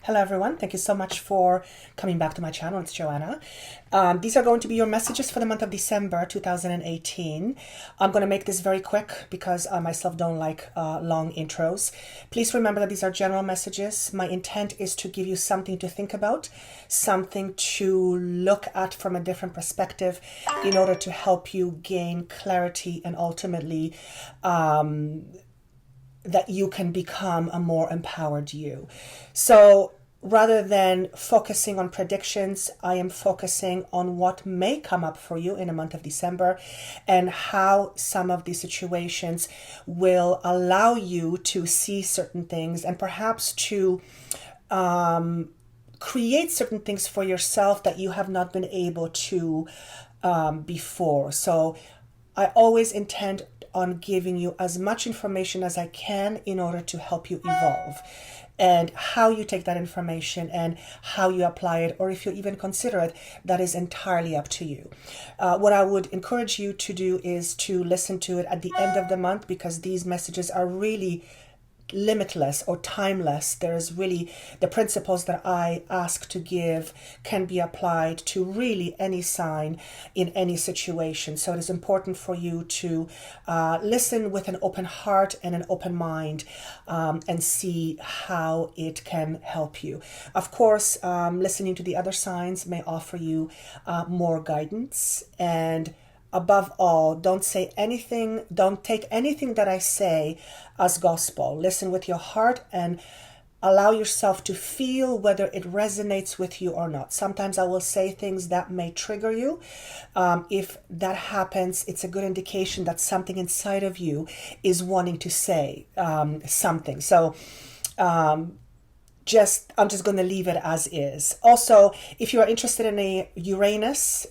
Hello everyone, thank you so much for coming back to my channel. It's Joanna. These are going to be your messages for the month of December 2018. I'm going to make this very quick because I myself don't like long intros. Please remember that these are general messages. My intent is to give you something to think about, something to look at from a different perspective in order to help you gain clarity and ultimately that you can become a more empowered you. So rather than focusing on predictions, I am focusing on what may come up for you in the month of December and how some of these situations will allow you to see certain things and perhaps to create certain things for yourself that you have not been able to before. So I always intend on giving you as much information as I can in order to help you evolve. And how you take that information and how you apply it, or if you even consider it, that is entirely up to you. What I would encourage you to do is to listen to it at the end of the month, because these messages are really limitless or timeless. There is really the principles that I ask to give can be applied to really any sign in any situation. So it is important for you to listen with an open heart and an open mind and see how it can help you. Of course, listening to the other signs may offer you more guidance, and above all, don't take anything that I say as gospel. Listen with your heart and allow yourself to feel whether it resonates with you or not. Sometimes I will say things that may trigger you. If that happens, it's a good indication that something inside of you is wanting to say something. So I'm just going to leave it as is. Also, if you are interested in a Uranus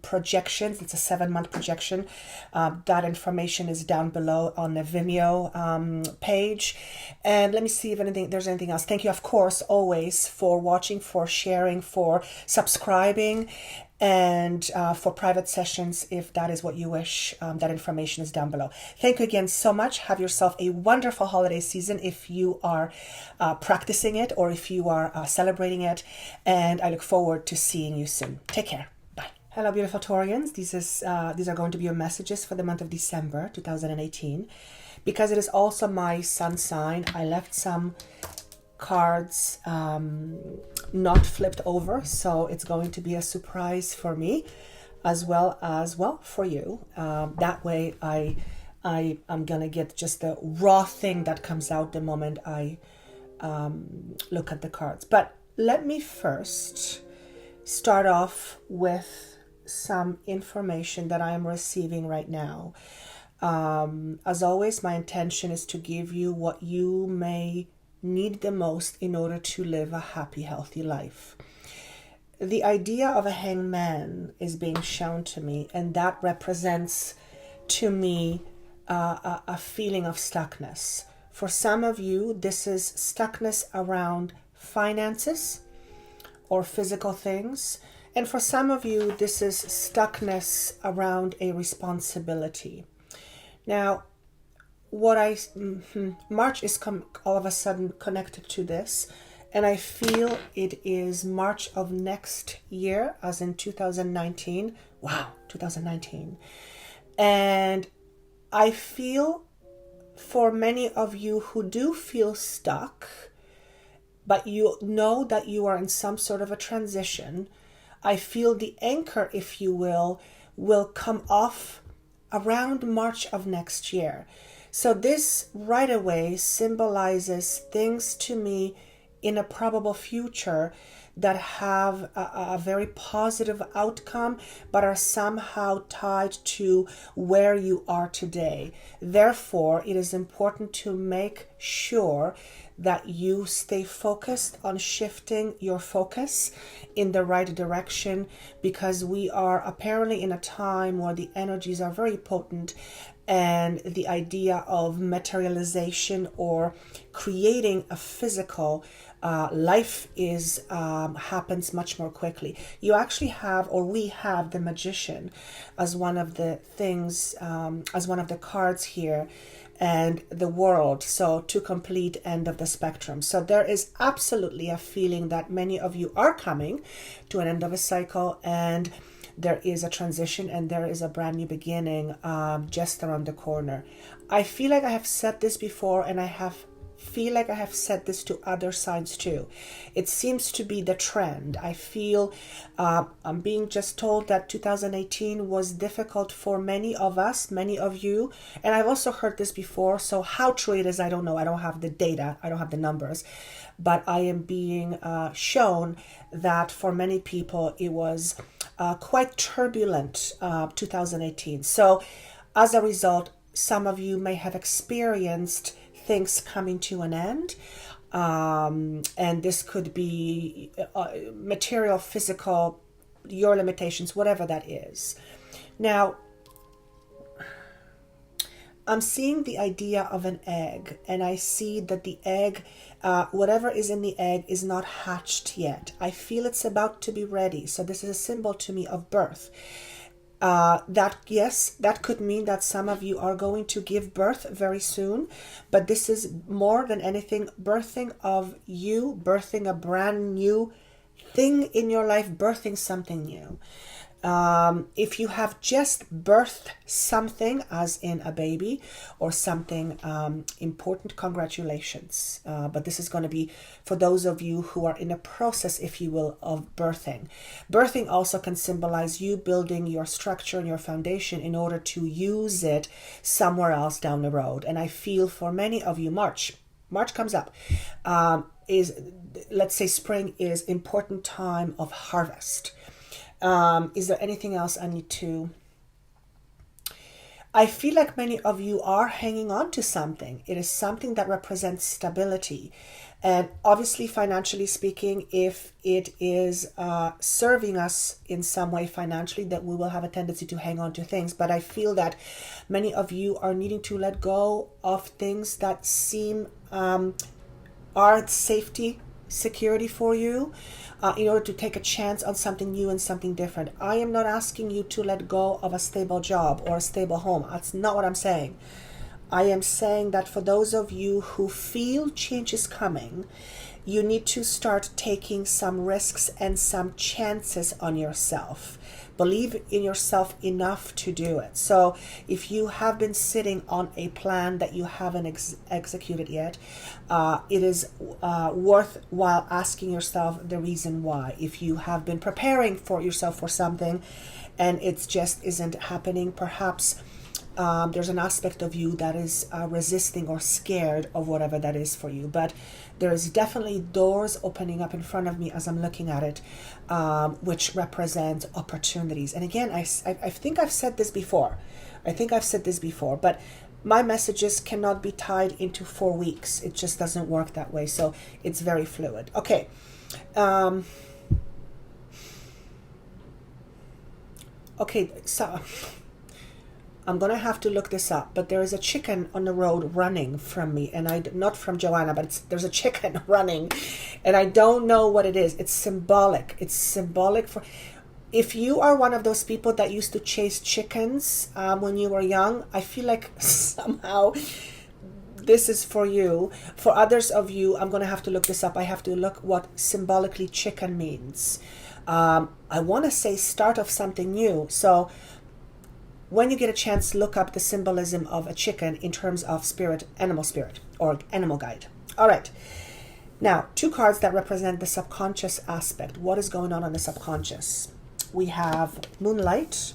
projections, it's a 7-month projection. That information is down below on the Vimeo page. And let me see if there's anything else. Thank you, of course, always for watching, for sharing, for subscribing, and for private sessions, if that is what you wish. That information is down below. Thank you again so much. Have yourself a wonderful holiday season if you are practicing it or if you are celebrating it. And I look forward to seeing you soon. Take care. Bye. Hello, beautiful Taurians. These are going to be your messages for the month of December 2018. Because it is also my sun sign, I left some cards not flipped over, so it's going to be a surprise for me as well for you. That way I'm gonna get just the raw thing that comes out the moment I look at the cards. But let me first start off with some information that I am receiving right now. As always, my intention is to give you what you may need the most in order to live a happy, healthy life. The idea of a hangman is being shown to me, and that represents to me a feeling of stuckness. For some of you, this is stuckness around finances or physical things. And for some of you, this is stuckness around a responsibility. Now, March is all of a sudden connected to this, and I feel it is March of next year, as in 2019. Wow, 2019. And I feel for many of you who do feel stuck, but you know that you are in some sort of a transition, I feel the anchor, if you will come off around March of next year. So this right away symbolizes things to me in a probable future that have a very positive outcome, but are somehow tied to where you are today. Therefore, it is important to make sure that you stay focused on shifting your focus in the right direction, because we are apparently in a time where the energies are very potent, and the idea of materialization or creating a physical life happens much more quickly. You actually have, or we have, the Magician as one of the things, as one of the cards here. and the world. So to complete end of the spectrum. So there is absolutely a feeling that many of you are coming to an end of a cycle, and there is a transition and there is a brand new beginning just around the corner. I feel like I have said this before, and I feel like I have said this to other signs too. It seems to be the trend. I feel I'm being just told that 2018 was difficult for many of us, many of you, and I've also heard this before. So how true it is, I don't know. I don't have the data, I don't have the numbers, but I am being shown that for many people it was quite turbulent 2018. So as a result, some of you may have experienced things coming to an end, and this could be material, physical, your limitations, whatever that is. Now, I'm seeing the idea of an egg, and I see that the egg, whatever is in the egg, is not hatched yet. I feel it's about to be ready. So this is a symbol to me of birth. That could mean that some of you are going to give birth very soon, but this is more than anything birthing of you, birthing a brand new thing in your life, birthing something new. If you have just birthed something, as in a baby or something important, congratulations. But this is going to be for those of you who are in a process, if you will, of birthing. Birthing also can symbolize you building your structure and your foundation in order to use it somewhere else down the road. And I feel for many of you, March comes up, let's say spring is important time of harvest. Is there anything else I need to... I feel like many of you are hanging on to something. It is something that represents stability. And obviously, financially speaking, if it is serving us in some way financially, that we will have a tendency to hang on to things. But I feel that many of you are needing to let go of things that seem are safety, security for you, in order to take a chance on something new and something different. I am not asking you to let go of a stable job or a stable home. That's not what I'm saying. I am saying that for those of you who feel change is coming, you need to start taking some risks and some chances on yourself. Believe in yourself enough to do it. So if you have been sitting on a plan that you haven't executed yet, it is worthwhile asking yourself the reason why. If you have been preparing for yourself for something and it just isn't happening, perhaps there's an aspect of you that is resisting or scared of whatever that is for you. But there is definitely doors opening up in front of me as I'm looking at it, which represent opportunities. And again, I think I've said this before. But my messages cannot be tied into 4 weeks. It just doesn't work that way. So it's very fluid. Okay. Okay, so I'm going to have to look this up, but there is a chicken on the road running from me, and not from Joanna, but there's a chicken running, and I don't know what it is. It's symbolic. It's symbolic for... If you are one of those people that used to chase chickens when you were young, I feel like somehow this is for you. For others of you, I'm going to have to look this up. I have to look what symbolically chicken means. I want to say start of something new. So when you get a chance, look up the symbolism of a chicken in terms of spirit, or animal guide. All right. Now, 2 cards that represent the subconscious aspect. What is going on the subconscious? We have Moonlight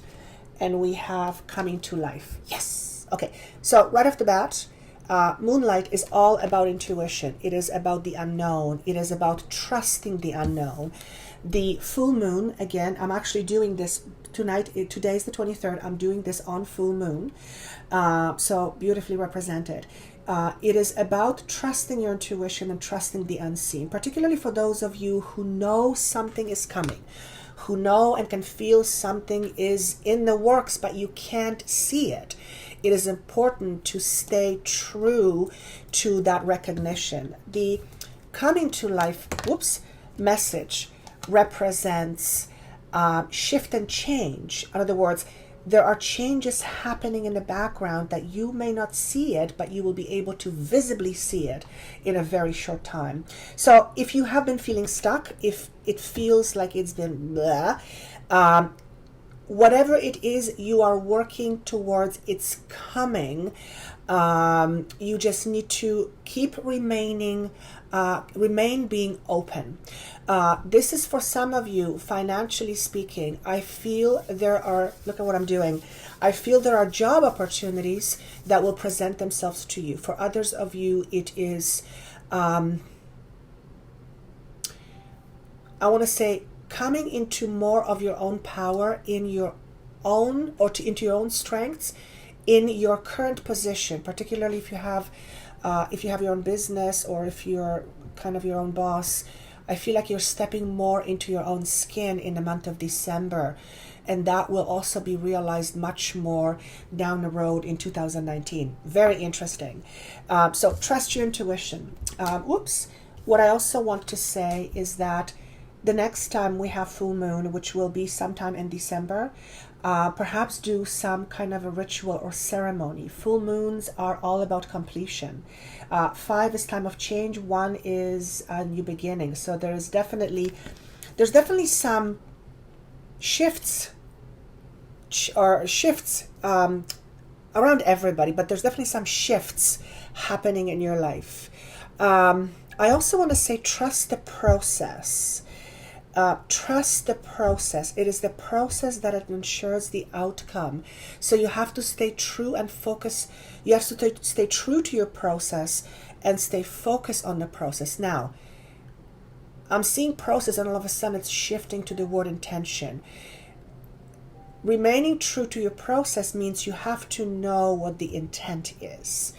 and we have Coming to Life. Yes. Okay. So right off the bat, Moonlight is all about intuition. It is about the unknown. It is about trusting the unknown. The full moon, again, I'm actually doing this tonight. Today is the 23rd. I'm doing this on full moon. So beautifully represented. It is about trusting your intuition and trusting the unseen, particularly for those of you who know something is coming, who know and can feel something is in the works, but you can't see it. It is important to stay true to that recognition. The Coming to Life message represents shift and change. In other words, there are changes happening in the background that you may not see it, but you will be able to visibly see it in a very short time. So if you have been feeling stuck, if it feels like it's been blah, whatever it is you are working towards, it's coming. You just need to keep remain being open. This is for some of you, financially speaking. I feel there are, look at what I'm doing. I feel there are job opportunities that will present themselves to you. For others of you, it is, I want to say, coming into more of your own power in your own, or into your own strengths in your current position, particularly if you have your own business, or if you're kind of your own boss. I feel like you're stepping more into your own skin in the month of December, and that will also be realized much more down the road in 2019. Very interesting. So trust your intuition. What I also want to say is that the next time we have full moon, which will be sometime in December, perhaps do some kind of a ritual or ceremony. Full moons are all about completion. 5 is time of change. 1 is a new beginning. So there's definitely some shifts around everybody, but there's definitely some shifts happening in your life. I also want to say, trust the process. Trust the process. It is the process that ensures the outcome. So you have to stay true and focus. You have to stay true to your process and stay focused on the process. Now, I'm seeing process, and all of a sudden it's shifting to the word intention. Remaining true to your process means you have to know what the intent is.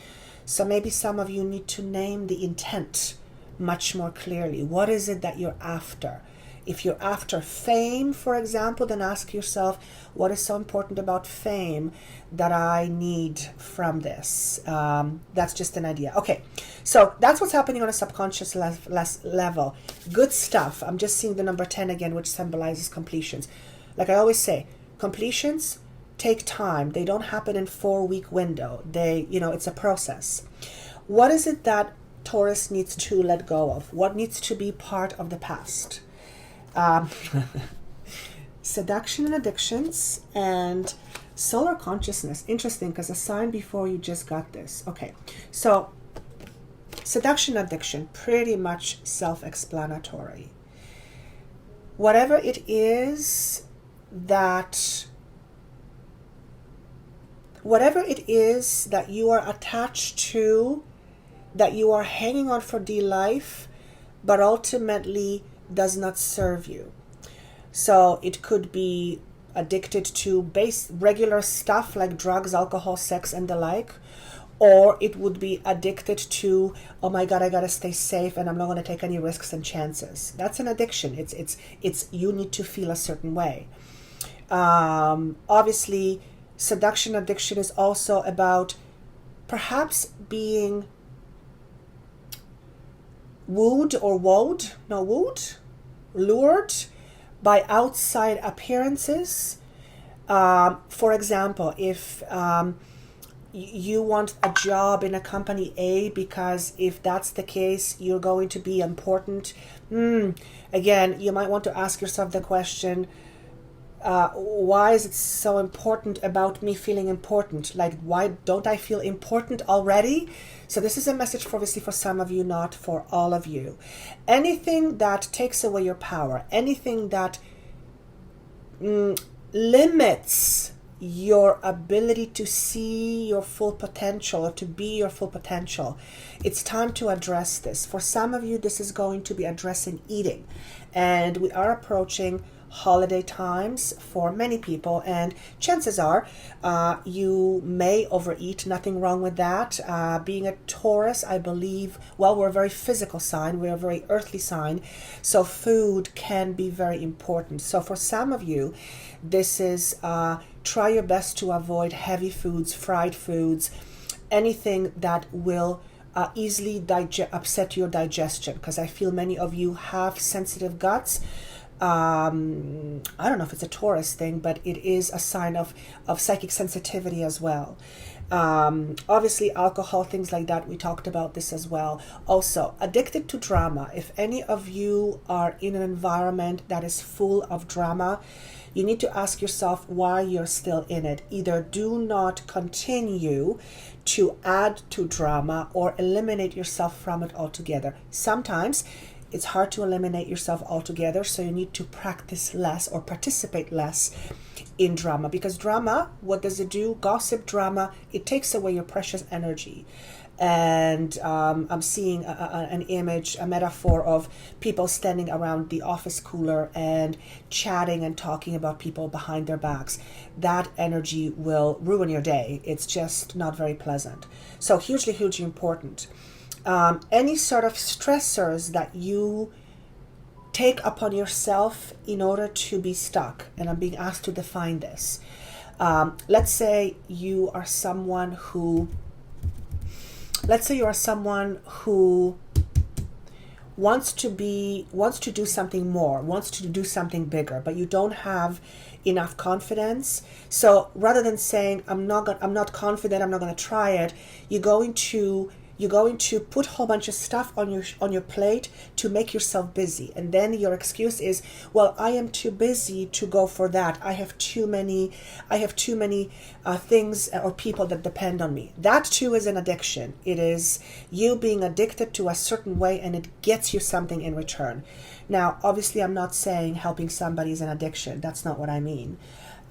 So maybe some of you need to name the intent much more clearly. What is it that you're after? If you're after fame, for example, then ask yourself, what is so important about fame that I need from this? That's just an idea. Okay, so that's what's happening on a subconscious level. Good stuff. I'm just seeing the number 10 again, which symbolizes completions. Like I always say, completions take time. They don't happen in 4-week window. It's a process. What is it that Taurus needs to let go of? What needs to be part of the past? Seduction and addictions and solar consciousness. Interesting, because a sign before you just got this. Okay, so seduction, addiction, pretty much self-explanatory. Whatever it is that you are attached to, that you are hanging on for dear life, but ultimately does not serve you. So it could be addicted to regular stuff like drugs, alcohol, sex, and the like, or it would be addicted to, oh my God, I gotta stay safe and I'm not gonna take any risks and chances. That's an addiction. It's you need to feel a certain way. Obviously, seduction addiction is also about perhaps being lured by outside appearances. For example, if you want a job in a company A because if that's the case, you're going to be important. Again, you might want to ask yourself the question, why is it so important about me feeling important? Like, why don't I feel important already? So this is a message obviously for some of you, not for all of you. Anything that takes away your power, anything that limits your ability to see your full potential or to be your full potential, it's time to address this. For some of you, this is going to be addressing eating. And we are approaching holiday times for many people, and chances are you may overeat. Nothing wrong with that. Being a Taurus, I believe, well, we're a very physical sign, we're a very earthly sign, so food can be very important. So for some of you, this is try your best to avoid heavy foods, fried foods, anything that will easily upset your digestion, because I feel many of you have sensitive guts. I don't know if it's a Taurus thing, but it is a sign of psychic sensitivity as well. Obviously alcohol, things like that, we talked about this as well. Also, addicted to drama. If any of you are in an environment that is full of drama, you need to ask yourself why you're still in it. Either do not continue to add to drama or eliminate yourself from it altogether. Sometimes it's hard to eliminate yourself altogether, so you need to practice less or participate less in drama, because drama, what does it do? Gossip, drama, it takes away your precious energy. And I'm seeing an image, a metaphor of people standing around the office cooler and chatting and talking about people behind their backs. That energy will ruin your day. It's just not very pleasant. So hugely, hugely important. Any sort of stressors that you take upon yourself in order to be stuck, and I'm being asked to define this. Let's say you are someone who wants to do something more, wants to do something bigger, but you don't have enough confidence. So rather than saying I'm not confident, I'm not going to try it, you're going to put a whole bunch of stuff on your plate to make yourself busy. And then your excuse is, well, I am too busy to go for that. I have too many things or people that depend on me. That too is an addiction. It is you being addicted to a certain way, and it gets you something in return. Now, obviously, I'm not saying helping somebody is an addiction. That's not what I mean.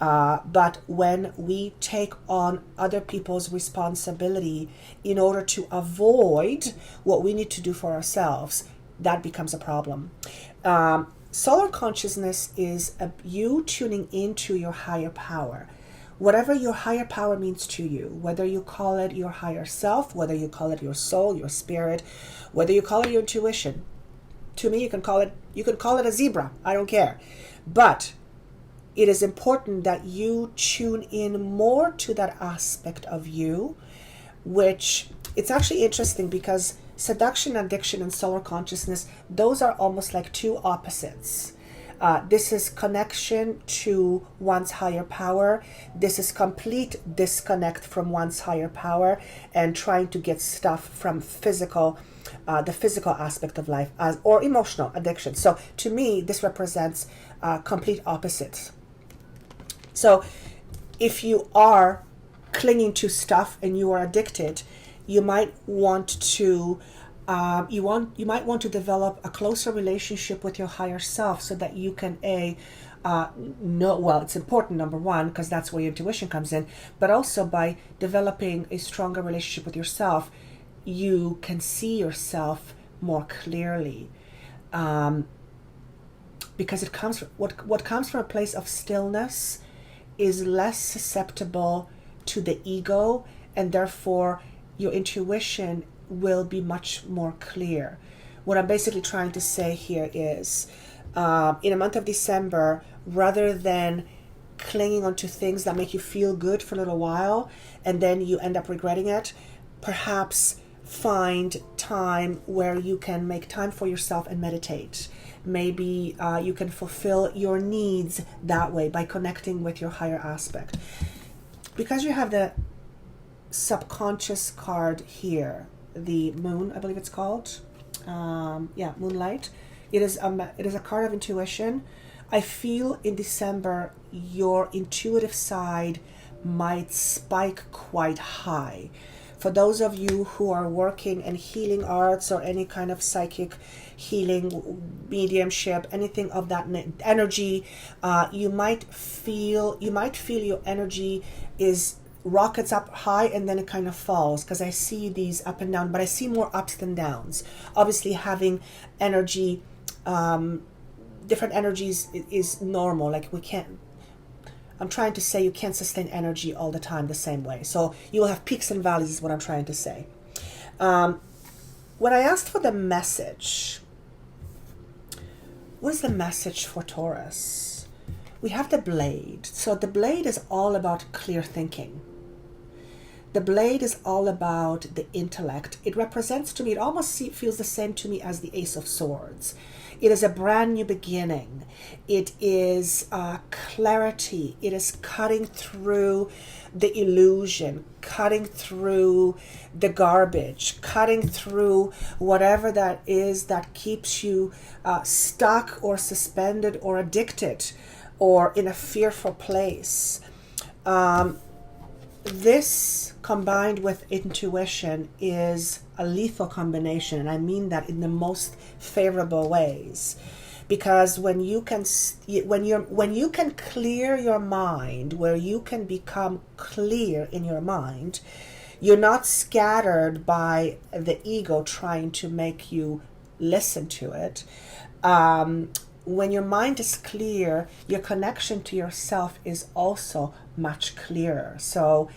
But when we take on other people's responsibility in order to avoid what we need to do for ourselves, that becomes a problem. Solar consciousness is you tuning into your higher power. Whatever your higher power means to you, whether you call it your higher self, whether you call it your soul, your spirit, whether you call it your intuition. To me, you can call it a zebra. I don't care. But it is important that you tune in more to that aspect of you, which it's actually interesting because seduction, addiction, and solar consciousness, those are almost like two opposites. This is connection to one's higher power. This is complete disconnect from one's higher power and trying to get stuff from the physical aspect of life or emotional addiction. So to me, this represents complete opposites. So if you are clinging to stuff and you are addicted, you might want to develop a closer relationship with your higher self so that you can it's important, number one, because that's where your intuition comes in, but also by developing a stronger relationship with yourself, you can see yourself more clearly. Because it comes what comes from a place of stillness is less susceptible to the ego, and therefore your intuition will be much more clear. What I'm basically trying to say here is, in a month of December, rather than clinging onto things that make you feel good for a little while and then you end up regretting it, perhaps find time where you can make time for yourself and meditate. Maybe you can fulfill your needs that way by connecting with your higher aspect. Because you have the subconscious card here, the moon, I believe it's called. Moonlight. It is a card of intuition. I feel in December your intuitive side might spike quite high. For those of you who are working in healing arts or any kind of psychic healing, mediumship, anything of that energy, you might feel your energy is rockets up high and then it kind of falls, because I see these up and down, but I see more ups than downs. Obviously, having energy, different energies is normal. Like I'm trying to say you can't sustain energy all the time the same way. So you will have peaks and valleys is what I'm trying to say. When I asked for the message, what is the message for Taurus? We have the blade. So the blade is all about clear thinking. The blade is all about the intellect. It represents to me, it almost feels the same to me as the Ace of Swords. It is a brand new beginning. It is clarity. It is cutting through the illusion, cutting through the garbage, cutting through whatever that is that keeps you stuck or suspended or addicted or in a fearful place. This combined with intuition is a lethal combination, and I mean that in the most favorable ways, because when you can clear your mind, where you can become clear in your mind, you're not scattered by the ego trying to make you listen to it. When your mind is clear, your connection to yourself is also much clearer. So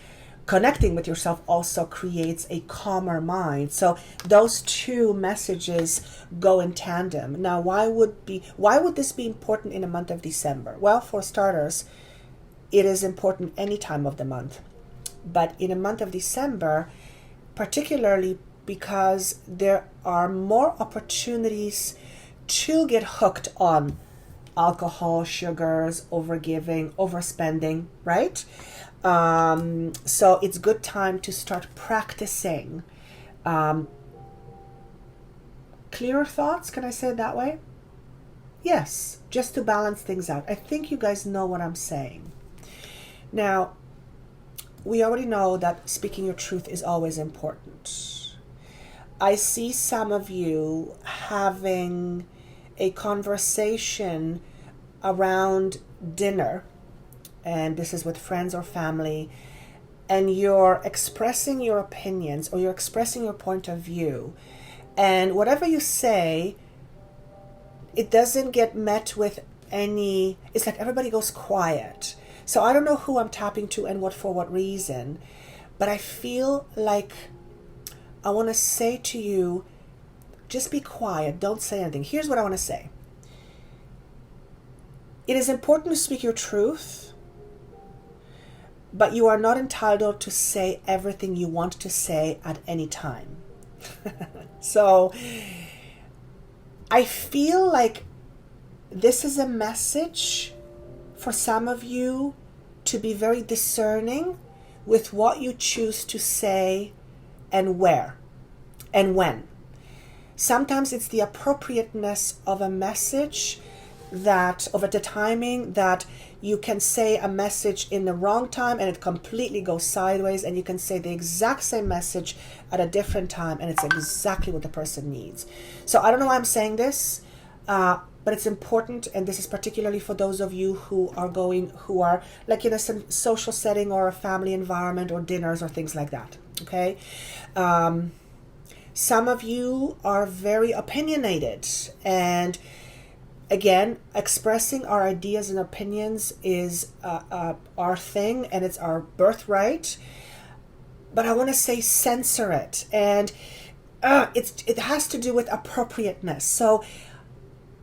connecting with yourself also creates a calmer mind. So those two messages go in tandem. Now, why would this be important in the month of December? Well, for starters, it is important any time of the month. But in the month of December, particularly because there are more opportunities to get hooked on alcohol, sugars, overgiving, overspending, right? So it's good time to start practicing clearer thoughts. Can I say it that way? Yes, just to balance things out. I think you guys know what I'm saying. Now, we already know that speaking your truth is always important. I see some of you having a conversation around dinner, and this is with friends or family, and you're expressing your opinions or you're expressing your point of view, and whatever you say, it doesn't get met with any, it's like everybody goes quiet. So I don't know who I'm tapping to and for what reason, but I feel like I want to say to you, just be quiet, don't say anything. Here's what I want to say. It is important to speak your truth, but you are not entitled to say everything you want to say at any time. So I feel like this is a message for some of you to be very discerning with what you choose to say and where and when. Sometimes it's the appropriateness of a message, that of the timing, that you can say a message in the wrong time and it completely goes sideways, and you can say the exact same message at a different time and it's exactly what the person needs. So I don't know why I'm saying this, but it's important, and this is particularly for those of you who are like in a social setting or a family environment or dinners or things like that. Okay. Some of you are very opinionated, and again, expressing our ideas and opinions is our thing, and it's our birthright. But I want to say censor it, and it has to do with appropriateness. So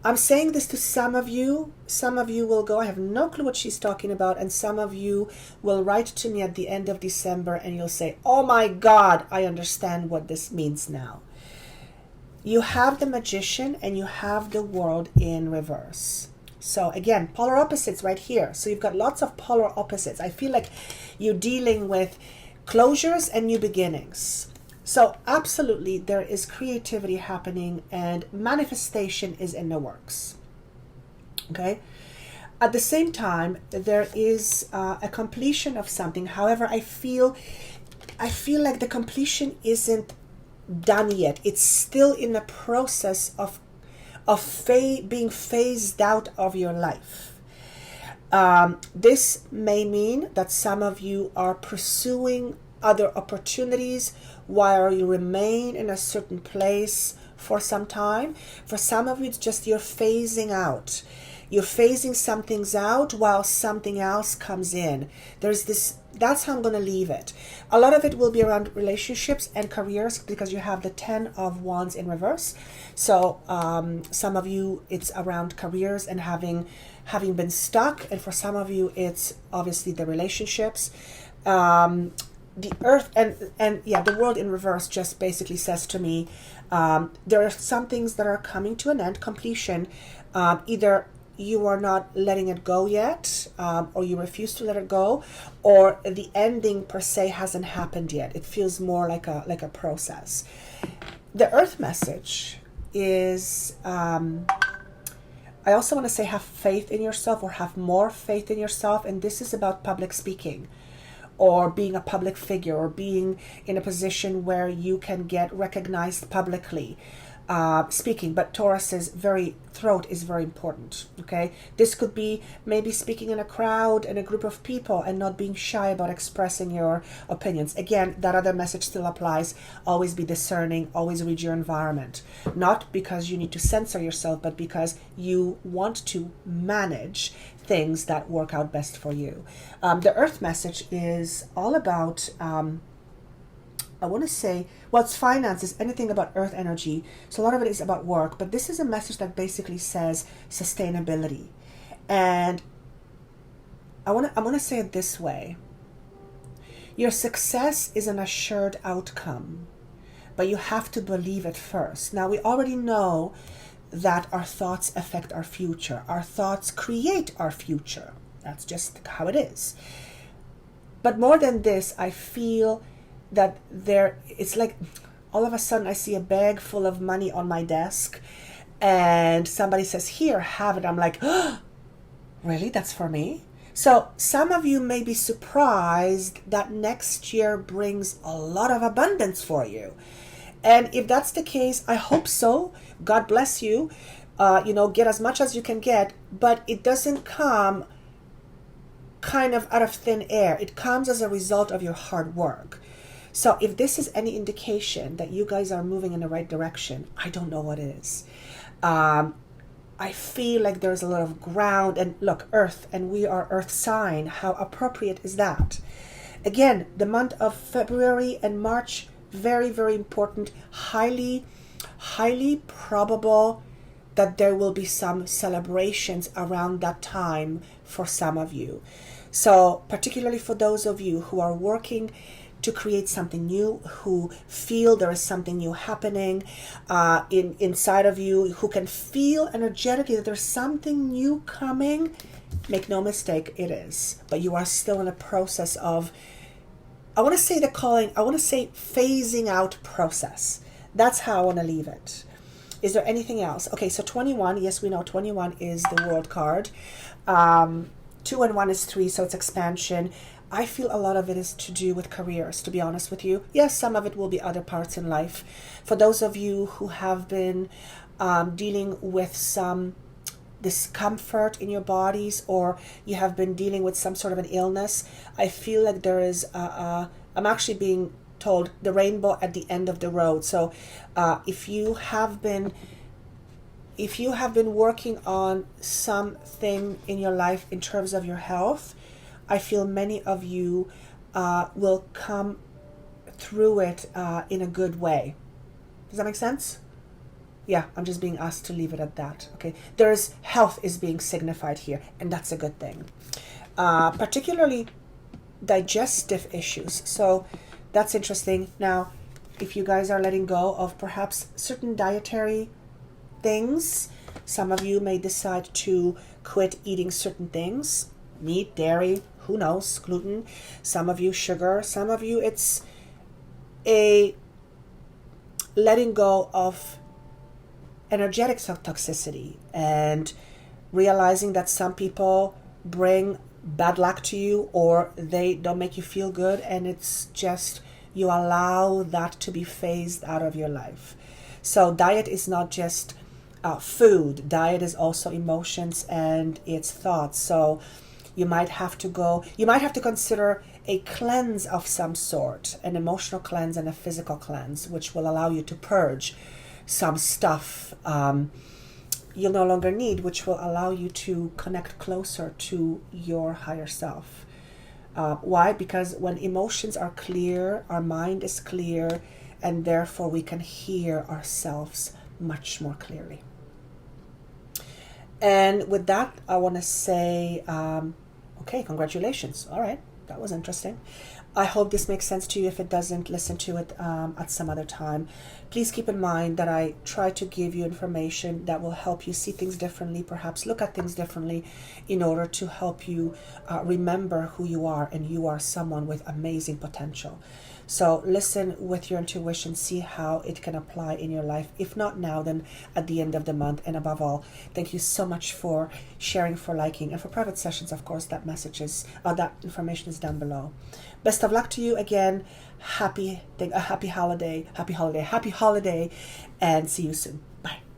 I'm saying this to some of you. Some of you will go, I have no clue what she's talking about. And some of you will write to me at the end of December and you'll say, oh my God, I understand what this means now. You have the Magician and you have the World in reverse. So again, polar opposites right here. So you've got lots of polar opposites. I feel like you're dealing with closures and new beginnings. So absolutely, there is creativity happening and manifestation is in the works. Okay. At the same time, there is a completion of something. However, I feel like the completion isn't done yet. It's still in the process of being phased out of your life. This may mean that some of you are pursuing other opportunities while you remain in a certain place for some time. For some of you, it's just you're phasing out. You're phasing some things out while something else comes in. There's this, that's how I'm going to leave it. A lot of it will be around relationships and careers because you have the 10 of Wands in reverse. So some of you, it's around careers and having been stuck. And for some of you, it's obviously the relationships. the earth and yeah, the world in reverse just basically says to me, there are some things that are coming to an end, completion. Either you are not letting it go yet, or you refuse to let it go, or the ending per se hasn't happened yet. It feels more like a process. The earth message is, I also want to say, have faith in yourself, or have more faith in yourself. And this is about public speaking, or being a public figure, or being in a position where you can get recognized publicly, speaking. But Taurus's throat is very important. Okay, this could be maybe speaking in a crowd, in a group of people, and not being shy about expressing your opinions. Again, that other message still applies. Always be discerning, always read your environment, not because you need to censor yourself, but because you want to manage things that work out best for you. The earth message is all about, I want to say, well, it's finances, anything about earth energy. So a lot of it is about work, but this is a message that basically says sustainability. And I want to say it this way. Your success is an assured outcome, but you have to believe it first. Now, we already know that our thoughts affect our future. Our thoughts create our future. That's just how it is. But more than this, I feel that it's like all of a sudden I see a bag full of money on my desk and somebody says, here, have it. I'm like, oh, really? That's for me? So some of you may be surprised that next year brings a lot of abundance for you. And if that's the case, I hope so. God bless you. Get as much as you can get, but it doesn't come kind of out of thin air. It comes as a result of your hard work. So if this is any indication that you guys are moving in the right direction, I don't know what is. I feel like there's a lot of ground, and look, earth, and we are earth sign. How appropriate is that? Again, the month of February and March, very, very important, highly probable that there will be some celebrations around that time for some of you. So particularly for those of you who are working to create something new, who feel there is something new happening inside of you, who can feel energetically that there's something new coming, make no mistake, it is. But you are still in a process of, I want to say phasing out process. That's how I want to leave it. Is there anything else? Okay, so 21, yes, we know 21 is the world card. 2 and 1 is 3, so it's expansion. I feel a lot of it is to do with careers, to be honest with you. Yes, some of it will be other parts in life. For those of you who have been dealing with some discomfort in your bodies, or you have been dealing with some sort of an illness, I feel like there is I'm actually being told the rainbow at the end of the road. So if you have been working on something in your life in terms of your health, I feel many of you will come through it in a good way. Does that make sense? Yeah, I'm just being asked to leave it at that. Okay, there's health is being signified here, and that's a good thing. Particularly digestive issues. So that's interesting. Now, if you guys are letting go of perhaps certain dietary things, some of you may decide to quit eating certain things. Meat, dairy, who knows, gluten. Some of you sugar. Some of you it's a letting go of energetic toxicity and realizing that some people bring bad luck to you, or they don't make you feel good, and it's just you allow that to be phased out of your life. So diet is not just food. Diet is also emotions and it's thoughts. So you might have to consider a cleanse of some sort, an emotional cleanse and a physical cleanse, which will allow you to purge some stuff you'll no longer need, which will allow you to connect closer to your higher self. Why? Because when emotions are clear, our mind is clear, and therefore we can hear ourselves much more clearly. And with that, I want to say, okay, congratulations. All right. that was interesting. I hope this makes sense to you. If it doesn't, listen to it at some other time. Please keep in mind that I try to give you information that will help you see things differently, perhaps look at things differently, in order to help you remember who you are, and you are someone with amazing potential. So listen with your intuition, see how it can apply in your life. If not now, then at the end of the month. And above all, thank you so much for sharing, for liking, and for private sessions, of course, that information is down below. Best of luck to you again. Happy holiday, and see you soon. Bye.